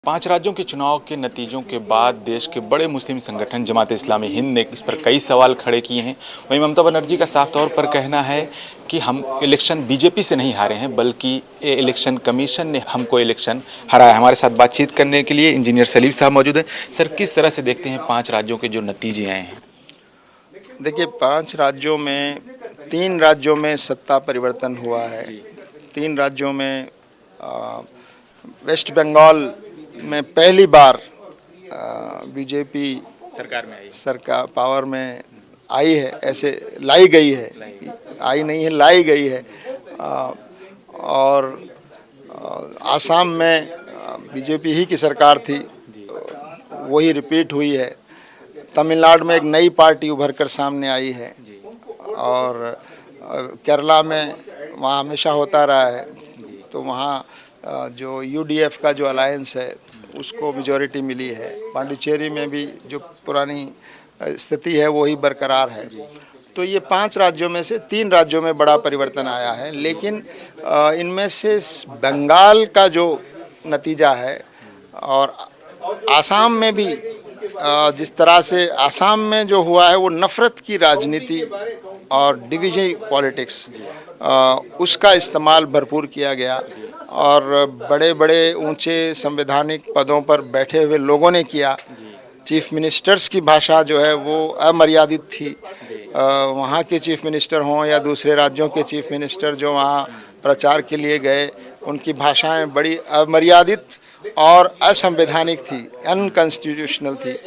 5 राज्यों के चुनाव के नतीजों के बाद देश के बड़े मुस्लिम संगठन जमात इस्लामी हिंद ने इस पर कई सवाल खड़े किए हैं। वहीं ममता बनर्जी का साफ तौर पर कहना है कि हम इलेक्शन बीजेपी से नहीं हारे हैं, बल्कि इलेक्शन कमीशन ने हमको इलेक्शन हराया। हमारे साथ बातचीत करने के लिए इंजीनियर सलीम साहब मौजूद हैं। सर, किस तरह से देखते हैं 5 राज्यों के जो नतीजे आए हैं? देखिए, 5 राज्यों में 3 राज्यों में सत्ता परिवर्तन हुआ है। 3 राज्यों में वेस्ट बंगाल में पहली बार बीजेपी सरकार पावर में आई है, ऐसे लाई गई है, आई नहीं है, लाई गई है। और आसाम में बीजेपी ही की सरकार थी, वही रिपीट हुई है। तमिलनाडु में एक नई पार्टी उभर कर सामने आई है और केरला में वहाँ हमेशा होता रहा है, तो वहाँ जो यूडीएफ का जो अलायंस है उसको मेजॉरिटी मिली है। पांडिचेरी में भी जो पुरानी स्थिति है वही बरकरार है। तो ये 5 राज्यों में से 3 राज्यों में बड़ा परिवर्तन आया है, लेकिन इनमें से बंगाल का जो नतीजा है और आसाम में भी जिस तरह से आसाम में जो हुआ है वो नफ़रत की राजनीति और डिवीजन पॉलिटिक्स, उसका इस्तेमाल भरपूर किया गया और बड़े बड़े ऊंचे संवैधानिक पदों पर बैठे हुए लोगों ने किया। चीफ मिनिस्टर्स की भाषा जो है वो अमर्यादित थी। वहाँ के चीफ मिनिस्टर हों या दूसरे राज्यों के चीफ मिनिस्टर जो वहाँ प्रचार के लिए गए, उनकी भाषाएं बड़ी अमर्यादित और असंवैधानिक थी, अनकॉन्स्टिट्यूशनल थी।